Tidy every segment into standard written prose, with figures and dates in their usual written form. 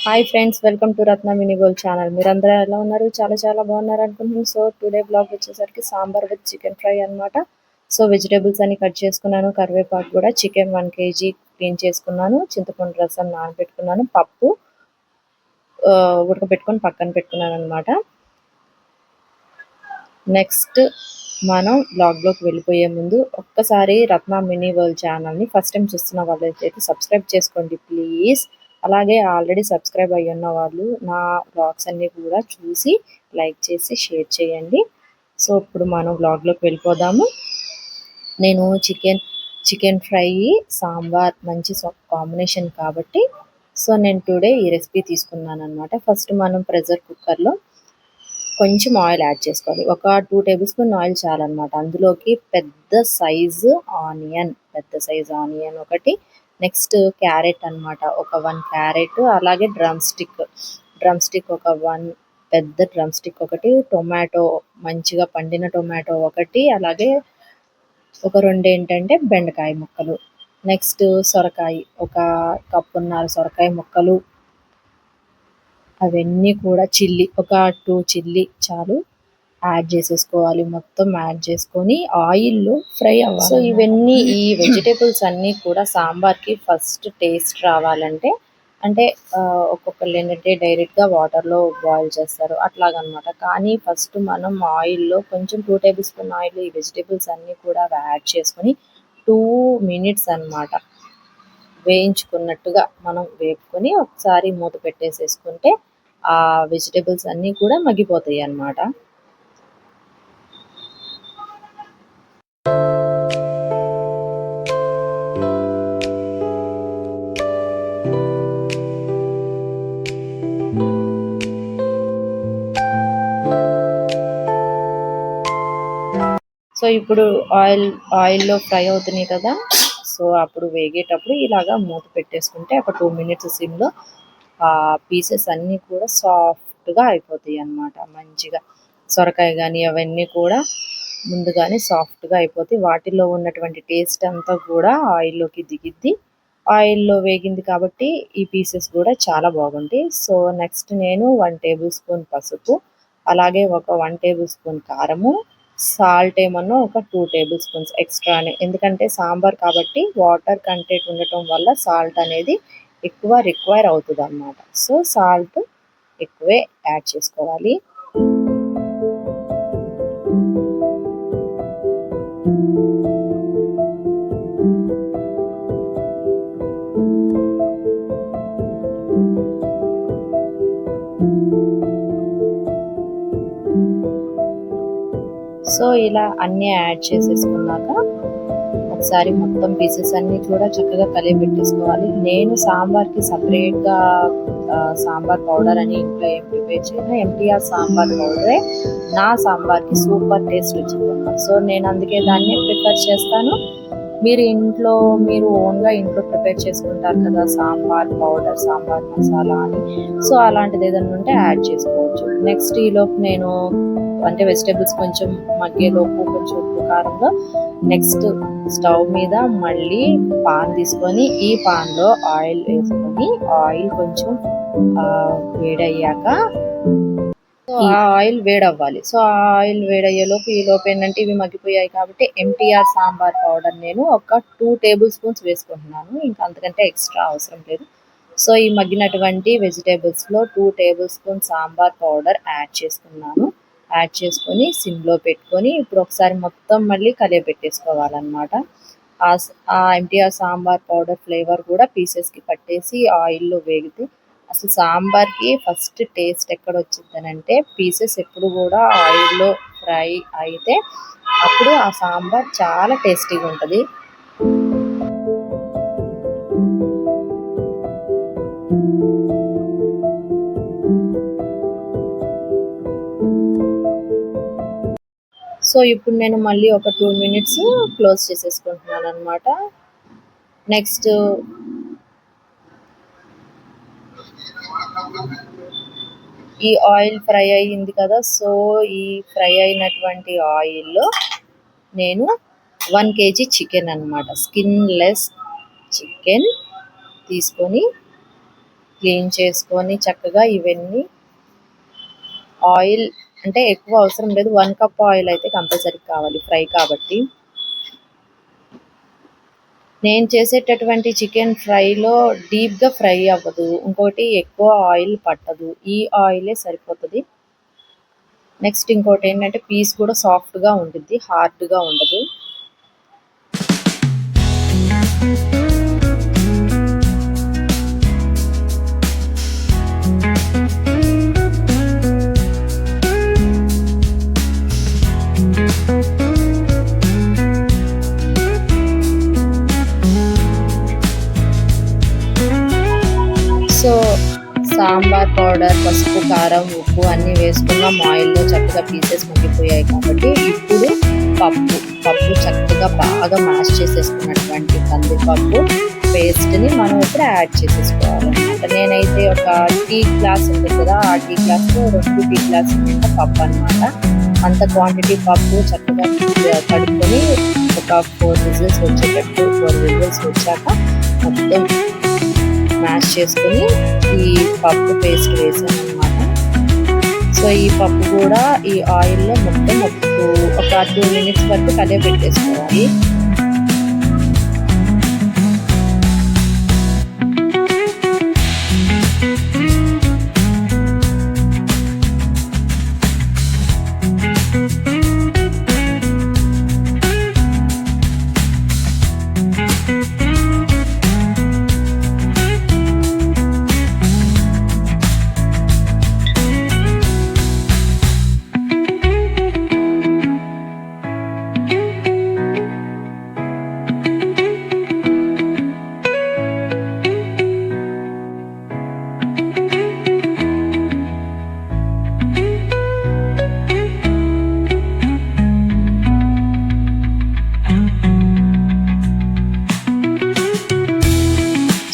Hi friends, welcome to Ratna mini gold channel. మీరందరూ ఎలా ఉన్నారు? చాలా చాలా బాగున్నారు అనుకుంటున్నాను. సో టుడే బ్లాగ్ వచ్చేసరికి సాంబార్ విత్ చికెన్ ఫ్రై అనమాట. సో వెజిటేబుల్స్ అన్ని కట్ చేసుకున్నాను, కరివేపాకు కూడా, చికెన్ 1 kg క్లీన్ చేసుకున్నాను, చింతపండు రసం నానబెట్టుకున్నాను, పప్పు ఉడకబెట్టుకొని పక్కన పెట్టుకున్నాను అనమాట. నెక్స్ట్ మనం బ్లాగ్లోకి వెళ్ళిపోయే ముందు ఒక్కసారి రత్న మినీ వరల్డ్ ఛానల్ని ఫస్ట్ టైం చూస్తున్న వాళ్ళైతే సబ్స్క్రైబ్ చేసుకోండి ప్లీజ్. అలాగే ఆల్రెడీ సబ్స్క్రైబ్ అయ్యి ఉన్న వాళ్ళు నా బ్లాగ్స్ అన్నీ కూడా చూసి లైక్ చేసి షేర్ చేయండి. సో ఇప్పుడు మనం బ్లాగ్లోకి వెళ్ళిపోదాము. నేను చికెన్ ఫ్రై సాంబార్ మంచి కాంబినేషన్ కాబట్టి సో నేను టుడే ఈ రెసిపీ తీసుకున్నాను అనమాట. ఫస్ట్ మనం ప్రెషర్ కుక్కర్లో కొంచెం ఆయిల్ యాడ్ చేసుకోవాలి. ఒక 2 టేబుల్ స్పూన్ ఆయిల్ చాలన్నమాట. అందులోకి పెద్ద సైజు ఆనియన్ ఒకటి, నెక్స్ట్ క్యారెట్ అనమాట, ఒక 1 క్యారెట్, అలాగే డ్రమ్ స్టిక్ ఒక 1 పెద్ద డ్రమ్ స్టిక్ ఒకటి, టొమాటో మంచిగా పండిన టొమాటో ఒకటి, అలాగే ఒక 2 ఏంటంటే బెండకాయ ముక్కలు, నెక్స్ట్ సొరకాయ ఒక కప్పున్నర సొరకాయ ముక్కలు, అవన్నీ కూడా ఒక 2 చిల్లీ చాలు యాడ్ చేసేసుకోవాలి. మొత్తం యాడ్ చేసుకొని ఆయిల్లో ఫ్రై అవ్వాలి. సో ఇవన్నీ ఈ వెజిటేబుల్స్ అన్నీ కూడా సాంబార్కి ఫస్ట్ టేస్ట్ రావాలంటే అంటే ఒక్కొక్కరు ఏంటంటే డైరెక్ట్గా వాటర్లో బాయిల్ చేస్తారు అట్లాగనమాట. కానీ ఫస్ట్ మనం ఆయిల్లో కొంచెం 2 టేబుల్ స్పూన్ ఆయిల్ ఈ వెజిటేబుల్స్ అన్నీ కూడా యాడ్ చేసుకొని 2 minutes అనమాట వేయించుకున్నట్టుగా మనం వేపుకొని ఒకసారి మూత పెట్టేసేసుకుంటే ఆ వెజిటేబుల్స్ అన్నీ కూడా మగ్గిపోతాయి అన్నమాట. సో ఇప్పుడు ఆయిల్లో ఫ్రై అవుతున్నాయి కదా, సో అప్పుడు వేగేటప్పుడు ఇలాగా మూత పెట్టేసుకుంటే ఒక 2 minutes సిమ్లో ఆ పీసెస్ అన్నీ కూడా సాఫ్ట్గా అయిపోతాయి అన్నమాట. మంచిగా సొరకాయ కానీ అవన్నీ కూడా ముందుగానే సాఫ్ట్గా అయిపోతాయి. వాటిల్లో ఉన్నటువంటి టేస్ట్ అంతా కూడా ఆయిల్లోకి దిగిద్ది. ఆయిల్లో వేగింది కాబట్టి ఈ పీసెస్ కూడా చాలా బాగుంటాయి. సో నెక్స్ట్ నేను 1 టేబుల్ స్పూన్ పసుపు, అలాగే ఒక 1 టేబుల్ స్పూన్ కారము, సాల్ట్ ఏమన్నా ఒక 2 టేబుల్ స్పూన్స్ ఎక్స్ట్రానే, ఎందుకంటే సాంబార్ కాబట్టి వాటర్ కంటెంట్ ఉండటం వల్ల సాల్ట్ అనేది ఎక్కువ రిక్వైర్ అవుతుంది అన్నమాట. సో సాల్ట్ ఎక్కువే యాడ్ చేసుకోవాలి. సో ఇలా అన్నీ యాడ్ చేసేసుకున్నాక ఒకసారి మొత్తం పీసెస్ అన్నీ కూడా చక్కగా కలిపెట్టేసుకోవాలి. నేను సాంబార్కి సపరేట్గా సాంబార్ పౌడర్ అని ఇంట్లో ఏం ప్రిపేర్ చేయను. ఎంటీఆర్ సాంబార్ పౌడరే నా సాంబార్కి సూపర్ టేస్ట్ వచ్చిందన్నమాట. సో నేను అందుకే దాన్ని ప్రిఫర్ చేస్తాను. మీరు ఓన్గా ఇంట్లో ప్రిపేర్ చేసుకుంటారు కదా సాంబార్ పౌడర్, సాంబార్ మసాలా అని, సో అలాంటిది ఏదైనా ఉంటే యాడ్ చేసుకోవచ్చు. నెక్స్ట్ ఈలోపు నేను అంటే వెజిటేబుల్స్ కొంచెం మగ్గేలోపు కొంచెం ఉప్పు కారంలో నెక్స్ట్ స్టవ్ మీద మళ్ళీ పాన్ తీసుకొని ఈ పాన్లో ఆయిల్ వేసుకొని ఆయిల్ కొంచెం వేడయ్యాక ఆ ఆయిల్ వేడవ్వాలి. సో ఆ ఆయిల్ వేడయ్యేలోపు ఈలోపు ఏంటంటే ఇవి మగ్గిపోయాయి కాబట్టి ఎంటీఆర్ సాంబార్ పౌడర్ నేను ఒక 2 టేబుల్ స్పూన్స్ వేసుకుంటున్నాను, ఇంకా అంతకంటే ఎక్స్ట్రా అవసరం లేదు. సో ఈ మగ్గినటువంటి వెజిటేబుల్స్లో 2 table spoon sambar powder add చేసుకున్నాను. యాడ్ చేసుకొని సిమ్లో పెట్టుకొని ఇప్పుడు ఒకసారి మొత్తం మళ్ళీ కలియపెట్టేసుకోవాలన్నమాట. ఆ ఎంటీఆర్ సాంబార్ పౌడర్ ఫ్లేవర్ కూడా పీసెస్కి పట్టేసి ఆయిల్లో వేగితే అసలు సాంబార్కి ఫస్ట్ టేస్ట్ ఎక్కడ వచ్చిందనంటే పీసెస్ ఎప్పుడు కూడా ఆయిల్లో ఫ్రై అయితే అప్పుడు ఆ సాంబార్ చాలా టేస్టీగా ఉంటుంది. సో ఇప్పుడు నేను మళ్ళీ ఒక 2 minutes క్లోజ్ చేసేసుకుంటున్నాను అనమాట. నెక్స్ట్ ఈ ఆయిల్ ఫ్రై అయ్యింది కదా, సో ఈ ఫ్రై అయినటువంటి ఆయిల్లో నేను 1 kg చికెన్ అనమాట, స్కిన్లెస్ చికెన్ తీసుకొని క్లీన్ చేసుకొని చక్కగా ఇవన్నీ ఆయిల్ అంటే ఎక్కువ అవసరం లేదు, 1 కప్ ఆయిల్ అయితే కంపల్సరీ కావాలి ఫ్రై కాబట్టి. నేను చేసేటటువంటి చికెన్ ఫ్రైలో డీప్గా ఫ్రై అవ్వదు, ఇంకోటి ఎక్కువ ఆయిల్ పట్టదు, ఈ ఆయిలే సరిపోతుంది. నెక్స్ట్ ఇంకోటి ఏంటంటే పీస్ కూడా సాఫ్ట్గా ఉంటుంది, హార్డ్గా ఉండదు. సో సాంబార్ పౌడర్, పసుపు, కారం, ఉప్పు అన్నీ వేసుకున్నాం. ఆయిల్లో చక్కగా పీసెస్ మగ్గిపోయాయి కాబట్టి ఇప్పుడు పప్పు చక్కగా బాగా మ్యాష్ చేసేసుకున్నటువంటి కందిపప్పు పేస్ట్ని మనం ఇప్పుడు యాడ్ చేసేసుకోవాలన్నమాట. నేనైతే ఒక టీ గ్లాస్ ఉంటుంది కదా, ఆ టీ గ్లాస్లో 2 టీ గ్లాసుల నిండా పప్పు అనమాట. అంత క్వాంటిటీ పప్పు చక్కగా కడుక్కొని ఒక 4 విజిల్స్ వచ్చేటట్టు 4 విజిల్స్ వచ్చాక మొత్తం మ్యాష్ చేసుకుని ఈ పప్పు పేస్ట్ వేసాను అనమాట. సో ఈ పప్పు కూడా ఈ ఆయిల్లో మొత్తం ఒక 2 మినిట్స్ వరకు కదే పెట్టేసుకోవాలి.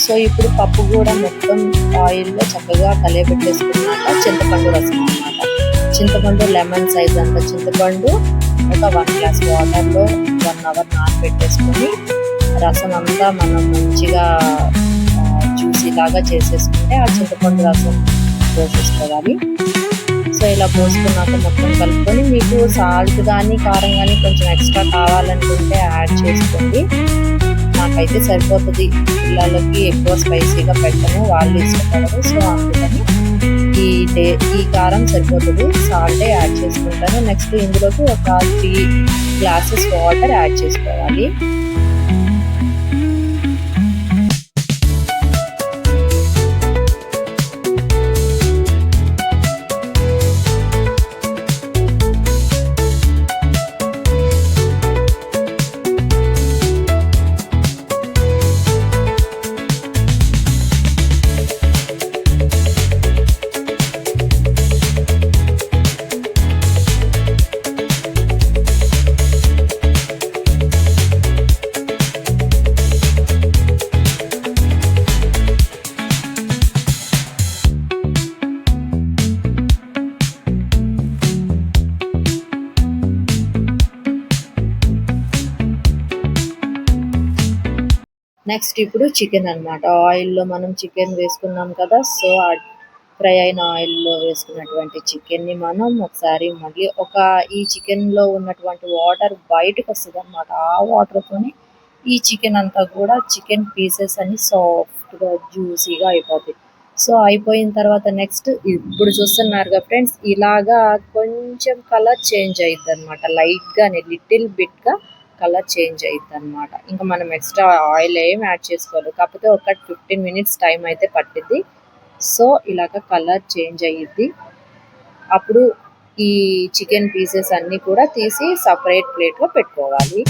సో ఇప్పుడు పప్పు కూడా మొత్తం ఆయిల్లో చక్కగా కలియబెట్టేసుకున్నాక చింతపండు రసం అన్నమాట. చింతపండు లెమన్ సైజ్ అంత చింతపండు ఒక 1 గ్లాస్ వాటర్లో 1 అవర్ నానబెట్టేసుకొని రసం అంతా మనం మంచిగా జ్యూసీ లాగా చేసేసుకుంటే ఆ చింతపండు రసం పోసేసుకోవాలి. సో ఇలా పోసుకున్నాక మొత్తం కలుపుకొని మీకు సాల్ట్ కానీ కారం కానీ కొంచెం ఎక్స్ట్రా కావాలనుకుంటే యాడ్ చేసుకోండి. నాకైతే సరిపోతుంది, పిల్లలకి ఎక్కువ స్పైసీగా పెట్టను, వాళ్ళు ఇష్టపడరు. సో అందుకని ఈ కారం సరిపోతుంది, సాల్టే యాడ్ చేసుకుంటాను. నెక్స్ట్ ఇందులోకి ఒక 3 గ్లాసెస్ వాటర్ యాడ్ చేసుకోవాలి. నెక్స్ట్ ఇప్పుడు చికెన్ అన్నమాట. ఆయిల్లో మనం చికెన్ వేసుకున్నాం కదా, సో ఫ్రై అయిన ఆయిల్లో వేసుకున్నటువంటి చికెన్ని మనం ఒకసారి మళ్ళీ ఈ చికెన్లో ఉన్నటువంటి వాటర్ బయటకు వస్తుంది అన్నమాట. ఆ వాటర్తోనే ఈ చికెన్ అంతా కూడా చికెన్ పీసెస్ అన్ని సాఫ్ట్గా జ్యూసీగా అయిపోతాయి. సో అయిపోయిన తర్వాత నెక్స్ట్ ఇప్పుడు చూస్తున్నారుగా ఫ్రెండ్స్, ఇలాగా కొంచెం కలర్ చేంజ్ అయ్యిద్ది అనమాట, లైట్గానే లిటిల్ బిట్గా కలర్ చేంజ్ అయ్యిద్ది అనమాట. ఇంకా మనం ఎక్స్ట్రా ఆయిల్ ఏం యాడ్ చేసుకోవాలి, కాకపోతే ఒక 15 మినిట్స్ టైం అయితే పట్టిద్ది. సో ఇలాగ కలర్ చేంజ్ అయ్యిద్ది. అప్పుడు ఈ చికెన్ పీసెస్ అన్నీ కూడా తీసి సపరేట్ ప్లేట్లో పెట్టుకోవాలి.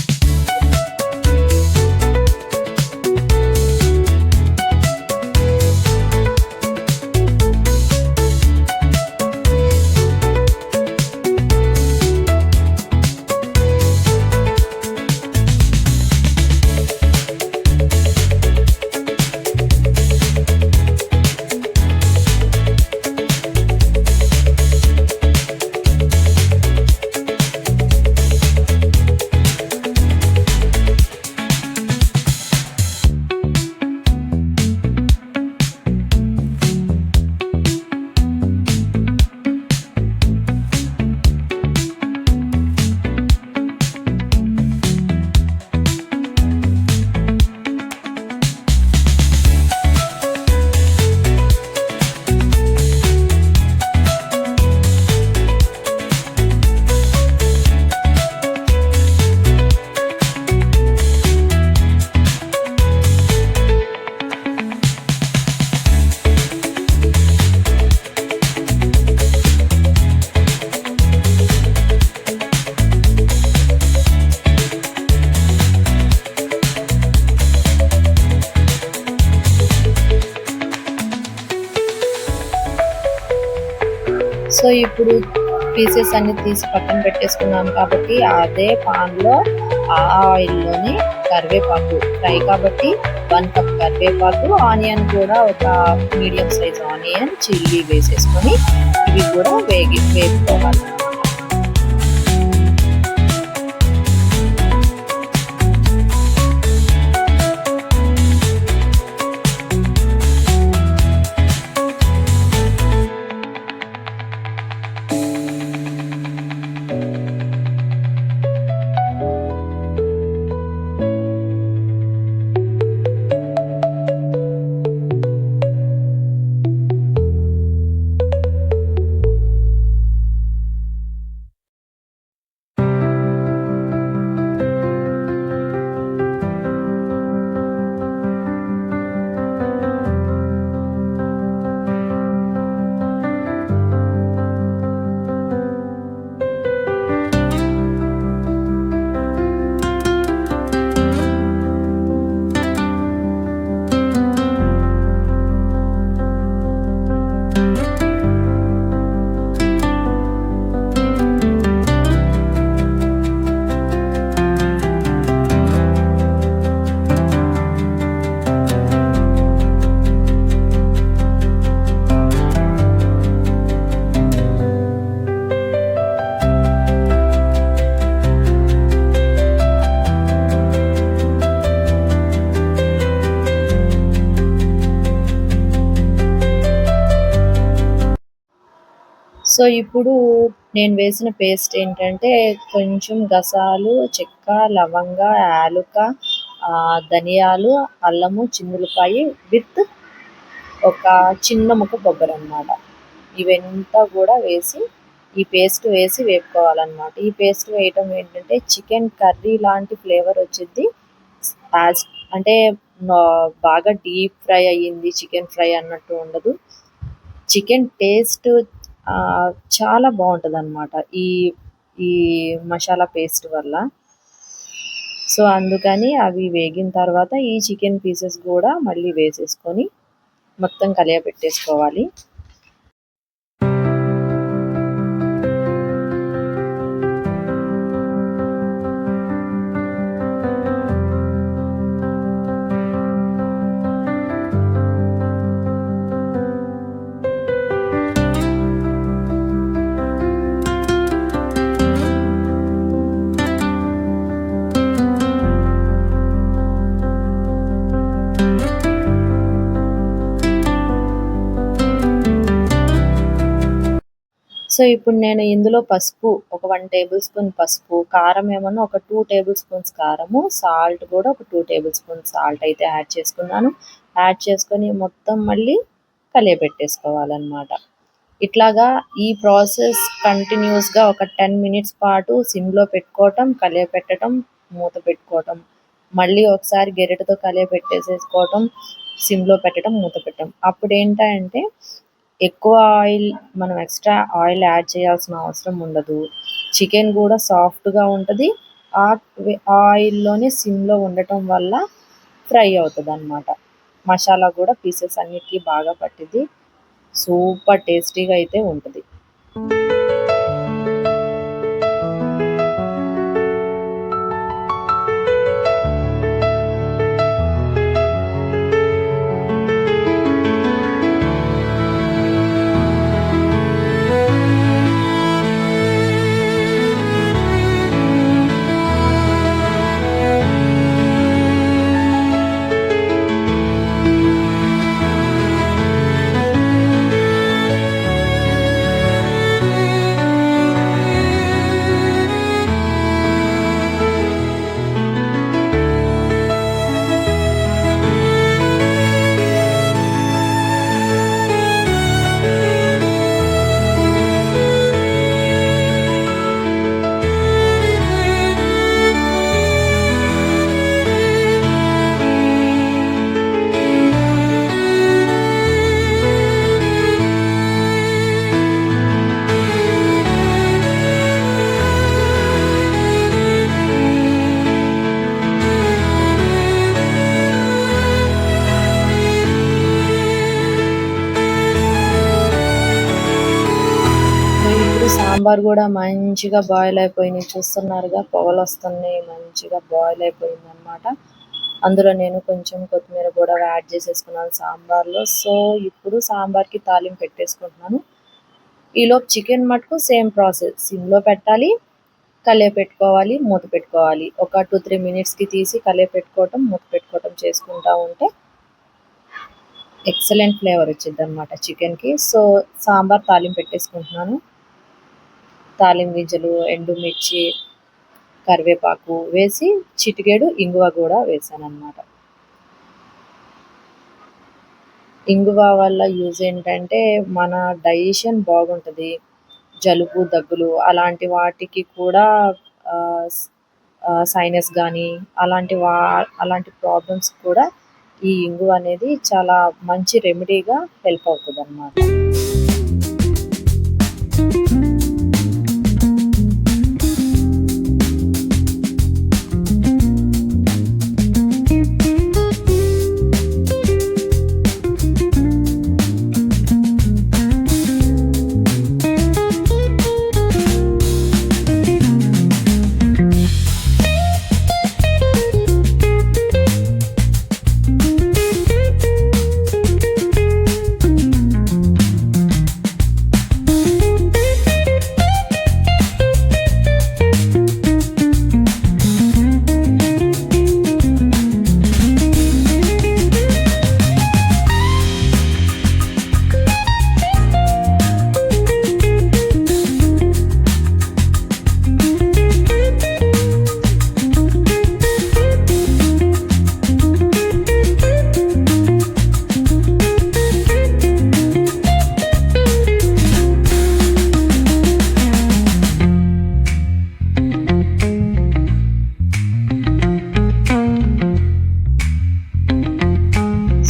సో ఇప్పుడు పీసెస్ అన్ని తీసి పక్కన పెట్టేసుకున్నాం కాబట్టి అదే పాన్లో ఆ ఆయిల్లోనే కరివేపాకు ఫ్రై కాబట్టి 1 కప్ కరివేపాకు, ఆనియన్ కూడా ఒక మీడియం సైజ్ ఆనియన్, చిల్లీ వేసేసుకొని ఇవి కూడా వేపుకోవాలి. సో ఇప్పుడు నేను వేసిన పేస్ట్ ఏంటంటే కొంచెం గసాలు, చెక్క, లవంగ, యాలుక, ధనియాలు, అల్లము, చిన్నులపాయి విత్ ఒక చిన్న ముక్క కొబ్బరి అన్నమాట. ఇవంతా కూడా వేసి ఈ పేస్ట్ వేసి వేపుకోవాలన్నమాట. ఈ పేస్ట్ వేయటం ఏంటంటే చికెన్ కర్రీ లాంటి ఫ్లేవర్ వచ్చింది. అంటే బాగా డీప్ ఫ్రై అయ్యింది చికెన్ ఫ్రై అన్నట్టు ఉండదు. చికెన్ టేస్ట్ చాలా బాగుంటుంది అన్నమాట ఈ ఈ మసాలా పేస్ట్ వల్ల. సో అందుకని అవి వేగిన తర్వాత ఈ చికెన్ పీసెస్ కూడా మళ్ళీ వేసేసుకొని మొత్తం కలియబెట్టేసుకోవాలి. సో ఇప్పుడు నేను ఇందులో పసుపు ఒక 1 టేబుల్ స్పూన్ పసుపు, కారం ఏమన్నా ఒక 2 టేబుల్ స్పూన్స్ కారము, సాల్ట్ కూడా ఒక 2 టేబుల్ స్పూన్స్ సాల్ట్ అయితే యాడ్ చేసుకున్నాను. యాడ్ చేసుకొని మొత్తం మళ్ళీ కలియబెట్టేసుకోవాలన్నమాట. ఇట్లాగా ఈ ప్రాసెస్ కంటిన్యూస్గా ఒక 10 మినిట్స్ పాటు సిమ్లో పెట్టుకోవటం, కలియబెట్టడం, మూత పెట్టుకోవటం, మళ్ళీ ఒకసారి గెరిటతో కలియబెట్టేసేసుకోవటం, సిమ్లో పెట్టడం, మూత పెట్టడం. అప్పుడు ఏంటంటే ఎక్కువ ఆయిల్ మనం ఎక్స్ట్రా ఆయిల్ యాడ్ చేయాల్సిన అవసరం ఉండదు. చికెన్ కూడా సాఫ్ట్గా ఉంటుంది. ఆ ఆయిల్లోనే సిమ్లో ఉండటం వల్ల ఫ్రై అవుతుంది అన్నమాట. మసాలా కూడా పీసెస్ అన్నిటికీ బాగా పట్టింది. సూపర్ టేస్టీగా అయితే ఉంటుంది. సాంబార్ కూడా మంచిగా బాయిల్ అయిపోయినాయి, చూస్తున్నారుగా పొగలు వస్తున్నాయి, మంచిగా బాయిల్ అయిపోయింది అనమాట. అందులో నేను కొంచెం కొత్తిమీర కూడా యాడ్ చేసేసుకున్నాను సాంబార్లో. సో ఇప్పుడు సాంబార్కి తాలింపు పెట్టేసుకుంటున్నాను. ఈలోపు చికెన్ మటుకు సేమ్ ప్రాసెస్, సిమ్లో పెట్టాలి, పెట్టుకోవాలి, మూత పెట్టుకోవాలి. ఒక 2-3 మినిట్స్కి తీసి పెట్టుకోవటం, మూత పెట్టుకోవటం చేసుకుంటా ఉంటే ఎక్సలెంట్ ఫ్లేవర్ వచ్చింది అనమాట చికెన్కి. సో సాంబార్ తాలింపు పెట్టేసుకుంటున్నాను. తాలింపు గింజలు, ఎండుమిర్చి, కరివేపాకు వేసి చిటికెడు ఇంగువ కూడా వేసాను అనమాట. ఇంగువ వల్ల యూజ్ ఏంటంటే మన డైజెషన్ బాగుంటుంది, జలుబు దగ్గులు అలాంటి వాటికి కూడా సైనస్ కానీ అలాంటి ప్రాబ్లమ్స్ కూడా ఈ ఇంగువ అనేది చాలా మంచి రెమెడీగా హెల్ప్ అవుతుంది అన్నమాట.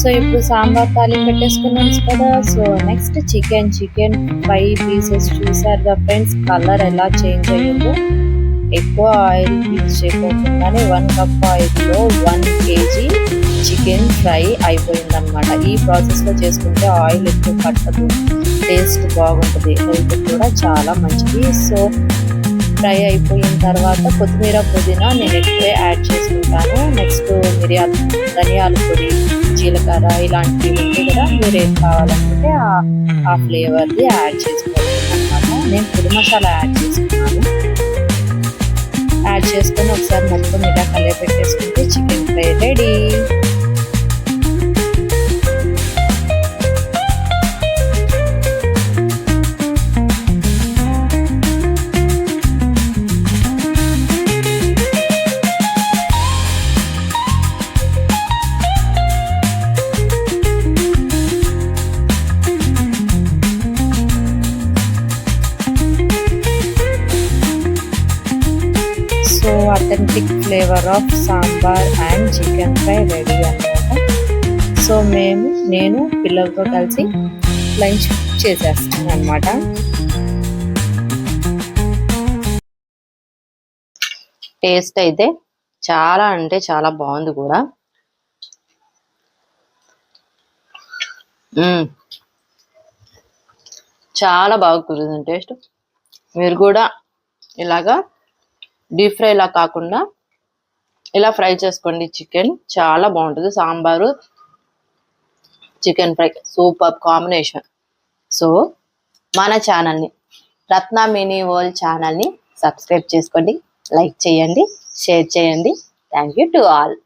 సో ఇప్పుడు సాంబార్ తాలింపు పెట్టేసుకున్నాం కదా. So next chicken fry pieces చూసారుగా ఫ్రెండ్స్, కలర్ ఎలా చేంజ్ అయ్యిందో. ఎక్కువ ఆయిల్ యూజ్ చేయకుండానే 1 కప్ ఆయిల్లో 1 kg చికెన్ ఫ్రై అయిపోయింది అనమాట. ఈ ప్రాసెస్లో చేసుకుంటే ఆయిల్ ఎక్కువ పట్టదు, టేస్ట్ బాగుంటుంది, హెల్త్ కూడా చాలా మంచిది. సో ఫ్రై అయిపోయిన తర్వాత కొత్తిమీర, పుదీనా నేను ఎక్కువే యాడ్ చేసుకుంటాను. నెక్స్ట్ ధనియాల పొడి, జీలకర్ర ఇలాంటివి ఉంటాయి కదా, మీరు ఏం కావాలనుకుంటే ఆ ఫ్లేవర్ది యాడ్ చేసుకోవాలి అనమాట. నేను పొడి మసాలా యాడ్ చేసుకున్నాను. యాడ్ చేసుకొని ఒకసారి మొత్తం ఇలా పెట్టేసుకుంటే chicken fry ready. Authentic flavour of sambar and chicken fry ready అన్నమాట. సో నేను పిల్లలతో కలిసి లంచ్ చేసేస్తాను అన్నమాట. టేస్ట్ అయితే చాలా అంటే చాలా బాగుంది కూడా. చాలా బాగా కుదిరింది టేస్ట్. మీరు కూడా ఇలాగా డీప్ ఫ్రై లా కాకుండా ఇలా ఫ్రై చేసుకోండి చికెన్, చాలా బాగుంటుంది. Sambar chicken fry super combination. So మన ఛానల్ని, రత్న మినీ వరల్డ్ ఛానల్ని సబ్స్క్రైబ్ చేసుకోండి, లైక్ చేయండి, షేర్ చేయండి. Thank you to all.